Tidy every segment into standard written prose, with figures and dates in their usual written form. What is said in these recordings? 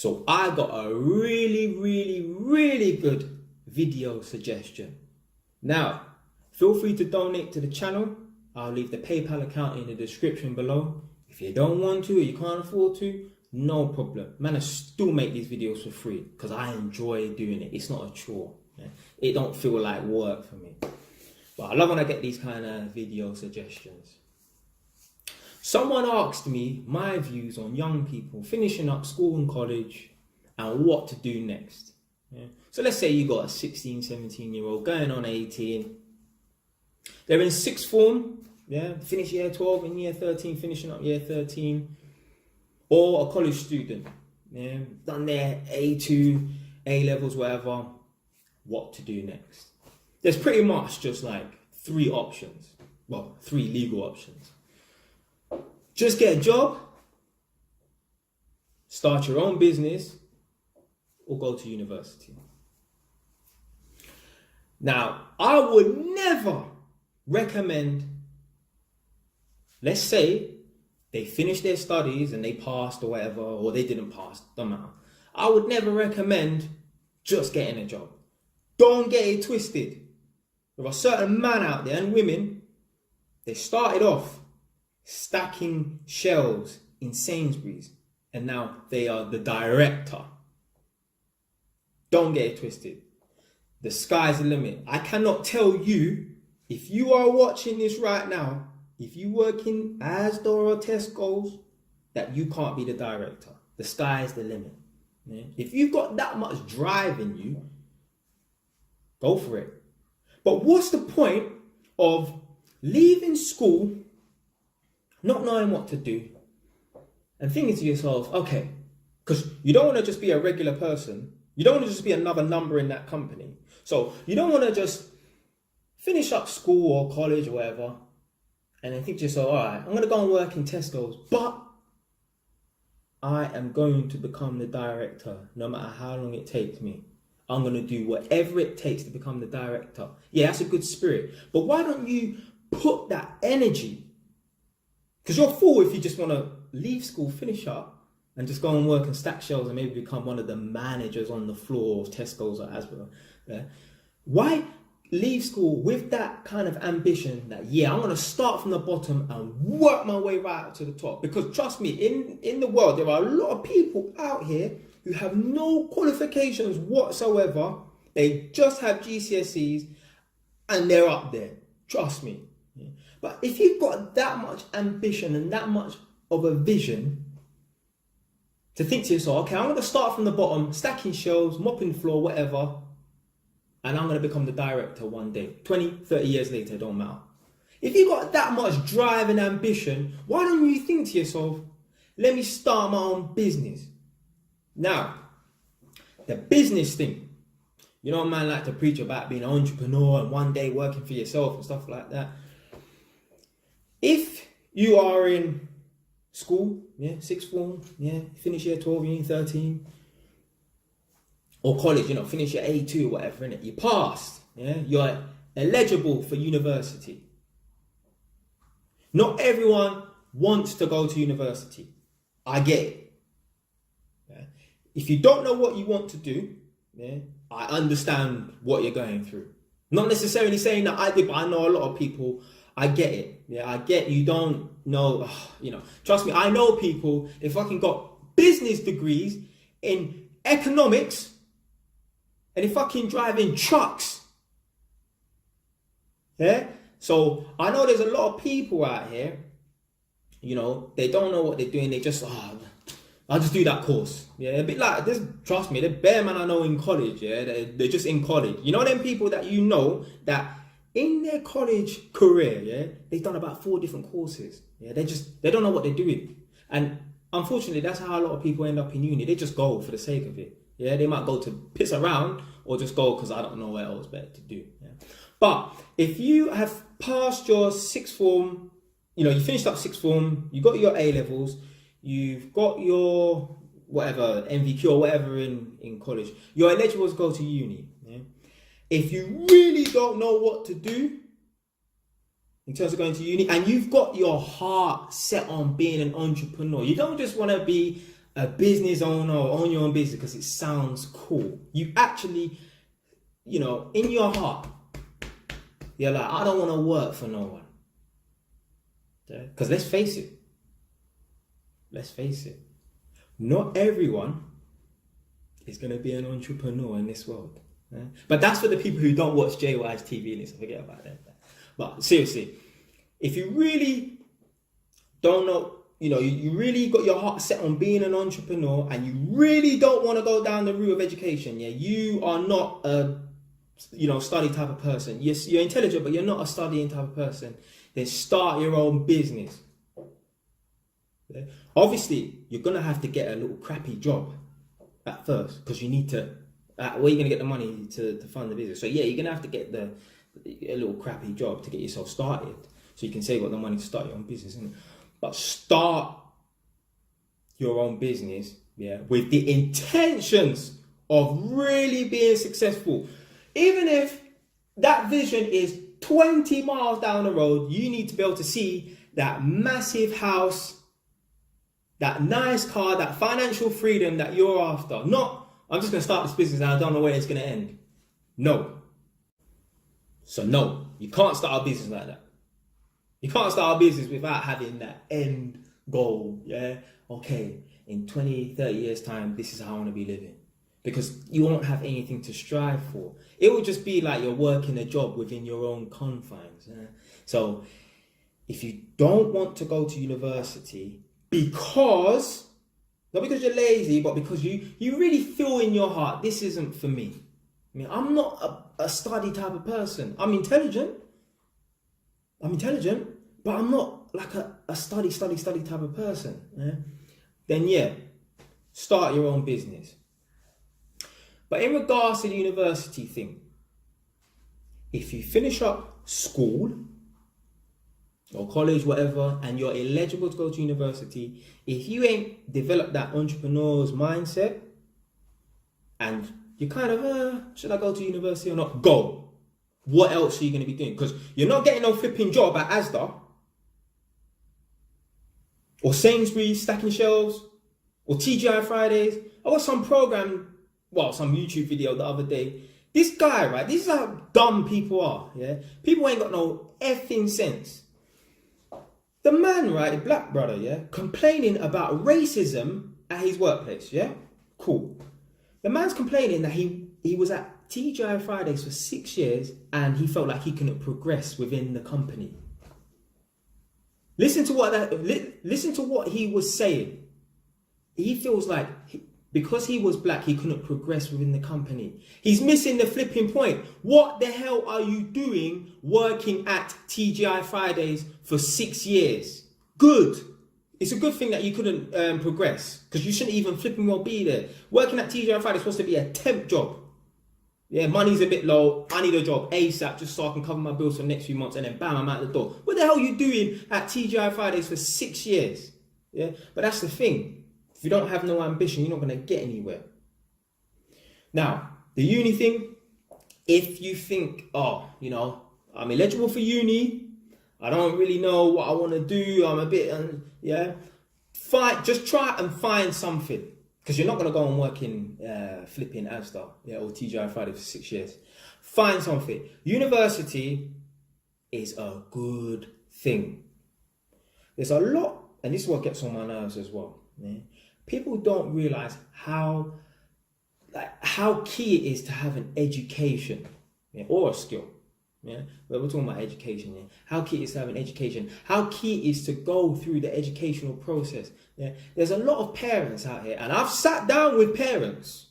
So I got a really good video suggestion. Now, feel free to donate to the channel. I'll leave the PayPal account in the description below. If you don't want to or you can't afford to, no problem. Man, I still make these videos for free because I enjoy doing it. It's not a chore. Yeah? It don't feel like work for me. But I love when I get these kind of video suggestions. Someone asked me my views on young people finishing up school and college and what to do next. Yeah? So let's say you got a 16, 17-year-old going on 18. They're in sixth form, yeah, finish year 12 and year 13, finishing up year 13. Or a college student, yeah, done their A2, A-levels, whatever, what to do next. There's pretty much just like three options. Well, three legal options. Just get a job, start your own business, or go to university. Now, I would never recommend, let's say, they finished their studies and they passed or whatever, or they didn't pass, don't matter. I would never recommend just getting a job. Don't get it twisted. There are certain men out there and women, they started off stacking shelves in Sainsbury's and now they are the director. Don't get it twisted. The sky's the limit. I cannot tell you, if you are watching this right now, if you work in Asda or Tesco's, that you can't be the director. The sky's the limit. Yeah? If you've got that much drive in you, go for it. But what's the point of leaving school, not knowing what to do, and thinking to yourself, okay, because you don't want to just be a regular person. You don't want to just be another number in that company. So you don't want to just finish up school or college or whatever, and then think to yourself, all right, I'm going to go and work in Tesco's, but I am going to become the director no matter how long it takes me. I'm going to do whatever it takes to become the director. Yeah, that's a good spirit. But why don't you put that energy? Because you're a fool if you just want to leave school, finish up, and just go and work and stack shelves and maybe become one of the managers on the floor of Tesco's or Asda. Yeah? Why leave school with that kind of ambition that, yeah, I'm going to start from the bottom and work my way right up to the top? Because trust me, in the world, there are a lot of people out here who have no qualifications whatsoever. They just have GCSEs and they're up there. Trust me. Yeah. But if you've got that much ambition and that much of a vision to think to yourself, okay, I'm going to start from the bottom, stacking shelves, mopping the floor, whatever, and I'm going to become the director one day. 20, 30 years later, don't matter. If you've got that much drive and ambition, why don't you think to yourself, let me start my own business? Now, the business thing, you know, man like to preach about being an entrepreneur and one day working for yourself and stuff like that. If you are in school, yeah, sixth form, yeah, finish year 12, year 13, or college, you know, finish your A2 or whatever, innit? You passed, yeah, you're eligible for university. Not everyone wants to go to university. I get it. Yeah? If you don't know what you want to do, yeah, I understand what you're going through. Not necessarily saying that I did, but I know a lot of people. I get it. Yeah, I get you don't know, you know, trust me, I know people, they fucking got business degrees in economics and they fucking driving trucks. Yeah? So I know there's a lot of people out here, you know, they don't know what they're doing. They just, I'll just do that course. Yeah, a bit like this. Trust me, the bare man I know in college. Yeah, they're just in college. You know them people that you know that in their college career, yeah, they've done about 4 different courses. Yeah, they don't know what they're doing, and unfortunately, that's how a lot of people end up in uni. They just go for the sake of it. Yeah, they might go to piss around or just go because I don't know what else better to do. Yeah? But if you have passed your sixth form, you know, you finished up sixth form, you got your A levels, you've got your whatever MVQ or whatever in college, you're eligible to go to uni. Yeah? If you really don't know what to do in terms of going to uni, and you've got your heart set on being an entrepreneur, you don't just want to be a business owner or own your own business because it sounds cool. You actually, you know, in your heart, you're like, I don't want to work for no one. Because let's face it, not everyone is going to be an entrepreneur in this world. But that's for the people who don't watch JY's TV and so forget about that. But seriously, if you really don't know, you know, you really got your heart set on being an entrepreneur and you really don't want to go down the route of education, yeah, you are not a, you know, study type of person. Yes, you're intelligent, but you're not a studying type of person. Then start your own business. Yeah? Obviously, you're going to have to get a little crappy job at first because you need to, where are you going to get the money to fund the business? So yeah, you're going to have to get a little crappy job to get yourself started so you can save up the money to start your own business, isn't it? But start your own business, yeah, with the intentions of really being successful. Even if that vision is 20 miles down the road, you need to be able to see that massive house, that nice car, that financial freedom that you're after. Not, I'm just going to start this business and I don't know where it's going to end. No. So no, you can't start a business like that. You can't start a business without having that end goal, yeah? Okay, in 20, 30 years' time, this is how I want to be living. Because you won't have anything to strive for. It will just be like you're working a job within your own confines. Yeah? So if you don't want to go to university because, not because you're lazy, but because you really feel in your heart, this isn't for me. I mean, I'm not a study type of person. I'm intelligent, but I'm not like a study type of person. Yeah? Then yeah, start your own business. But in regards to the university thing, if you finish up school or college, whatever, and you're eligible to go to university, if you ain't developed that entrepreneur's mindset and you kind of, should I go to university or not? Go. What else are you going to be doing? Because you're not getting no flipping job at Asda or Sainsbury's stacking shelves or TGI Fridays. I watched some program, some YouTube video the other day. This guy, right, this is how dumb people are, yeah? People ain't got no effing sense. The man, right, the black brother, yeah, complaining about racism at his workplace, yeah? Cool. The man's complaining that he was at TGI Fridays for 6 years and he felt like he couldn't progress within the company. Listen to what he was saying. He feels like because he was black, he couldn't progress within the company. He's missing the flipping point. What the hell are you doing working at TGI Fridays for 6 years? Good. It's a good thing that you couldn't progress because you shouldn't even flipping well be there. Working at TGI Fridays is supposed to be a temp job. Yeah, money's a bit low. I need a job ASAP just so I can cover my bills for the next few months and then bam, I'm out the door. What the hell are you doing at TGI Fridays for 6 years? Yeah, but that's the thing. If you don't have no ambition, you're not going to get anywhere. Now, the uni thing, if you think, I'm eligible for uni, I don't really know what I want to do, I'm a bit, just try and find something. Because you're not going to go and work in flipping Asda or TGI Friday for 6 years. Find something. University is a good thing. There's a lot, and this is what gets on my nerves as well. Yeah? People don't realize how key it is to have an education or a skill. Yeah, but we're talking about education. Yeah, how key it is to have an education. How key it is to go through the educational process. Yeah, there's a lot of parents out here, and I've sat down with parents.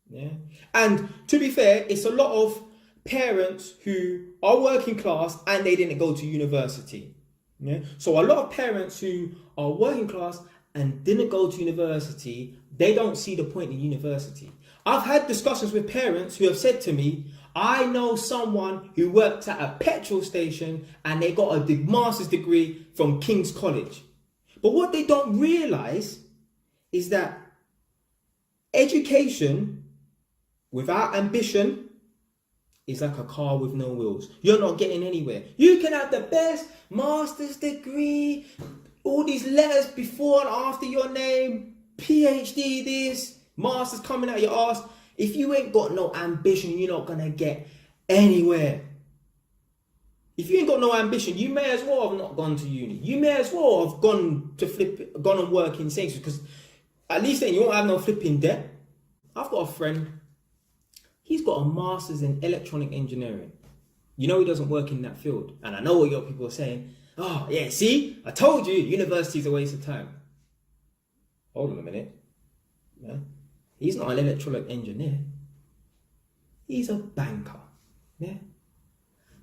Yeah, and to be fair, it's a lot of parents who are working class and they didn't go to university. Yeah, so a lot of parents who are working class and didn't go to university, they don't see the point in university. I've had discussions with parents who have said to me, I know someone who worked at a petrol station and they got a master's degree from King's College. But what they don't realise is that education without ambition is like a car with no wheels. You're not getting anywhere. You can have the best master's degree, all these letters before and after your name, PhD this, master's coming out your ass. If you ain't got no ambition, you're not gonna get anywhere. If you ain't got no ambition, you may as well have not gone to uni. You may as well have gone and work in Sainsbury's, because at least then you won't have no flipping debt. I've got a friend, he's got a master's in electronic engineering. You know he doesn't work in that field. And I know what your people are saying. Oh, yeah, see? I told you, university's a waste of time. Hold on a minute. Yeah. He's not an electronic engineer. He's a banker. Yeah.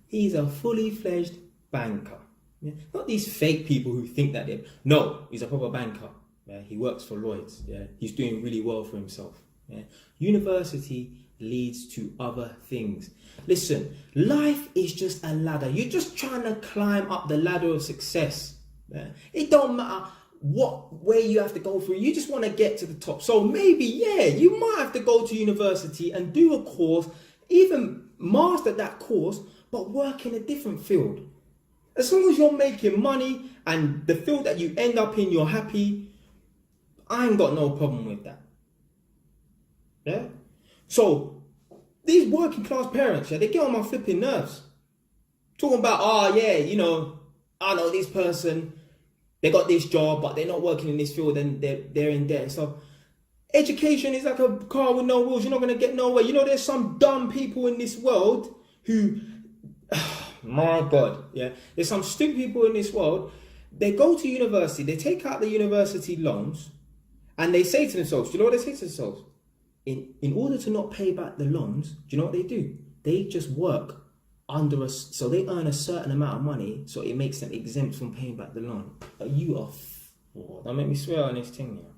He's a fully fledged banker. Yeah? Not these fake people who think that they're... No, he's a proper banker. Yeah? He works for Lloyds. Yeah? He's doing really well for himself. Yeah? University leads to other things. Listen, life is just a ladder. You're just trying to climb up the ladder of success. Yeah? It don't matter what way you have to go through. You just want to get to the top. So maybe, yeah, you might have to go to university and do a course, even master that course, but work in a different field. As long as you're making money and the field that you end up in, you're happy, I ain't got no problem with that. Yeah? So, these working class parents, yeah, they get on my flipping nerves. Talking about, oh yeah, you know, I know this person, they got this job, but they're not working in this field and they're in debt and stuff. Education is like a car with no wheels. You're not going to get nowhere. You know, there's some dumb people in this world who... My God, yeah. There's some stupid people in this world. They go to university, they take out the university loans, and they say to themselves, do you know what they say to themselves? In order to not pay back the loans, do you know what they do? They just work under us, so they earn a certain amount of money, so it makes them exempt from paying back the loan. You are, don't make me swear on this thing, you know.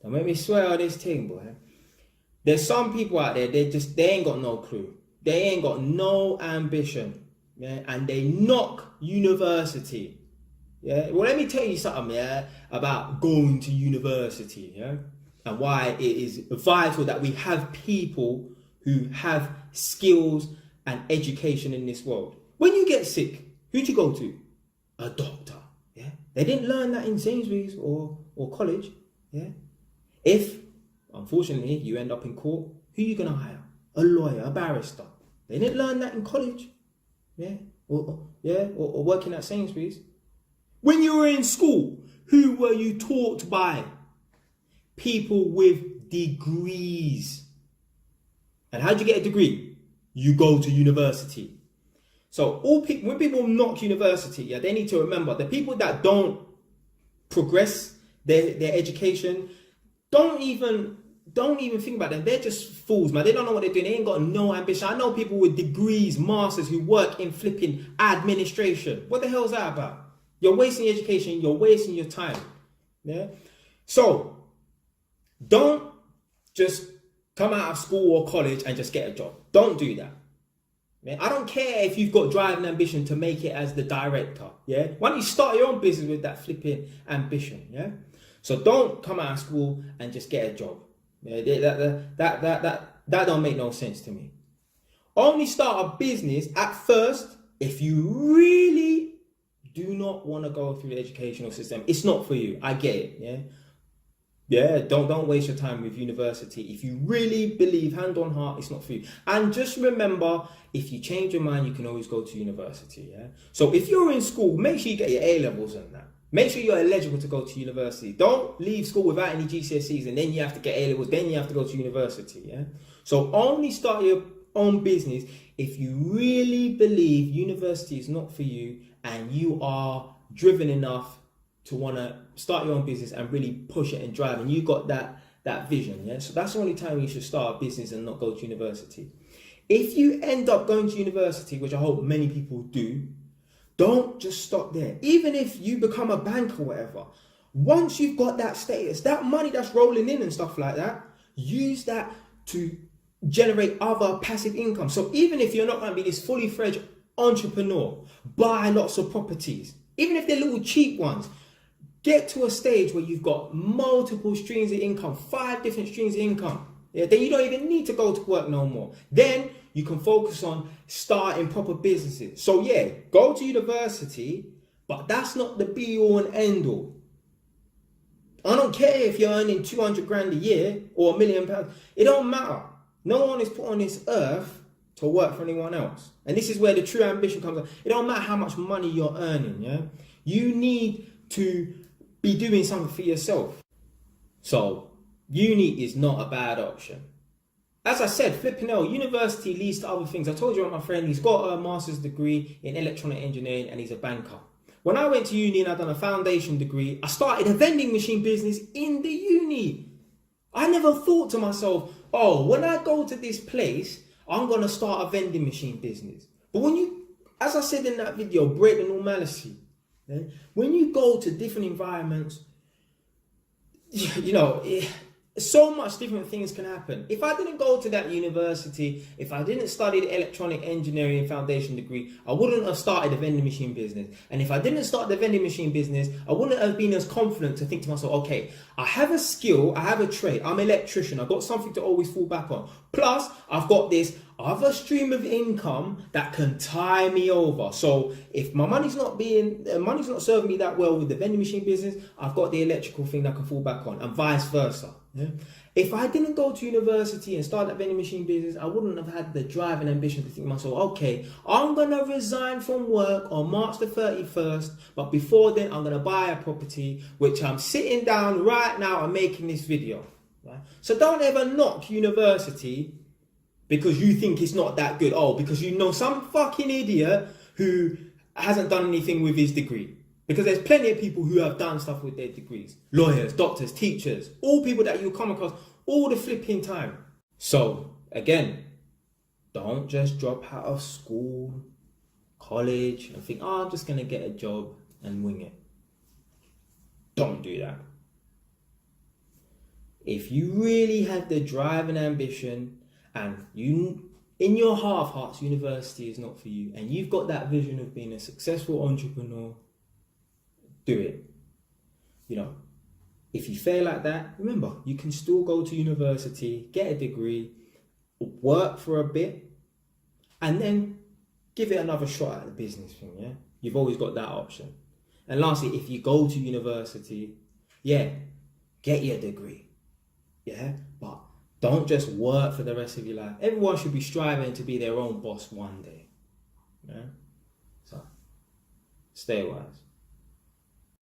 Don't make me swear on this thing, boy. There's some people out there, they ain't got no clue. They ain't got no ambition. Yeah, and they knock university. Yeah, well, let me tell you something, yeah, about going to university, yeah, and why it is vital that we have people who have skills and education in this world. When you get sick, who'd you go to? A doctor. Yeah, they didn't learn that in Sainsbury's or college. Yeah, if unfortunately you end up in court, who are you gonna hire? A lawyer, a barrister. They didn't learn that in college. Yeah, or working at Sainsbury's. When you were in school, who were you taught by? People with degrees. And how'd you get a degree? You go to university. So when people knock university, yeah, they need to remember the people that don't progress their education, don't even think about them. They're just fools, man. They don't know what they're doing. They ain't got no ambition. I know people with degrees, masters, who work in flipping administration. What the hell is that about? You're wasting your education. You're wasting your time. Yeah. So don't just come out of school or college and just get a job. Don't do that. Yeah? I don't care if you've got drive and ambition to make it as the director. Yeah. Why don't you start your own business with that flipping ambition? Yeah. So don't come out of school and just get a job. Yeah, that don't make no sense to me. Only start a business at first if you really do not want to go through the educational system. It's not for you. I get it. Yeah. Don't waste your time with university. If you really believe, hand on heart, it's not for you. And just remember, if you change your mind, you can always go to university. Yeah. So if you're in school, make sure you get your A levels and that. Make sure you're eligible to go to university. Don't leave school without any GCSEs and then you have to get A levels, then you have to go to university. Yeah. So only start your own business if you really believe university is not for you and you are driven enough to want to start your own business and really push it and drive, and you got that vision. Yeah. So that's the only time you should start a business and not go to university. If you end up going to university, which I hope many people do, don't just stop there. Even if you become a banker or whatever, once you've got that status, that money that's rolling in and stuff like that, use that to generate other passive income. So even if you're not going to be this fully fledged entrepreneur, buy lots of properties, even if they're little cheap ones, get to a stage where you've got multiple streams of income, 5 different streams of income. Yeah, then you don't even need to go to work no more. Then you can focus on starting proper businesses. So yeah, go to university, but that's not the be all and end all. I don't care if you're earning 200 grand a year or £1 million. It don't matter. No one is put on this earth to work for anyone else. And this is where the true ambition comes in. It don't matter how much money you're earning, yeah? You need to be doing something for yourself. So, uni is not a bad option. As I said, flipping hell, university leads to other things. I told you about my friend, he's got a master's degree in electronic engineering and he's a banker. When I went to uni and I done a foundation degree, I started a vending machine business in the uni. I never thought to myself, oh, when I go to this place, I'm going to start a vending machine business. But when you, as I said in that video, break the normalcy. Yeah? When you go to different environments, you know, so much different things can happen. If I didn't go to that university, if I didn't study the electronic engineering foundation degree, I wouldn't have started a vending machine business. And if I didn't start the vending machine business, I wouldn't have been as confident to think to myself, okay, I have a skill, I have a trade, I'm an electrician, I've got something to always fall back on. Plus, I've got this other stream of income that can tie me over. So if my money's not serving me that well with the vending machine business, I've got the electrical thing that I can fall back on, and vice versa. Yeah? If I didn't go to university and start that vending machine business, I wouldn't have had the drive and ambition to think to myself, okay, I'm going to resign from work on March the 31st, but before then I'm going to buy a property, which I'm sitting down right now and making this video. Right? So don't ever knock university because you think it's not that good. Oh, because you know some fucking idiot who hasn't done anything with his degree. Because there's plenty of people who have done stuff with their degrees. Lawyers, doctors, teachers, all people that you come across all the flipping time. So, again, don't just drop out of school, college, and think, oh, I'm just going to get a job and wing it. Don't do that. If you really have the drive and ambition, and you, in your heart of hearts, university is not for you, and you've got that vision of being a successful entrepreneur, do it. You know, if you fail like that, remember, you can still go to university, get a degree, work for a bit, and then give it another shot at the business thing, yeah? You've always got that option. And lastly, if you go to university, yeah, get your degree, yeah? But don't just work for the rest of your life. Everyone should be striving to be their own boss one day, yeah? So, stay wise.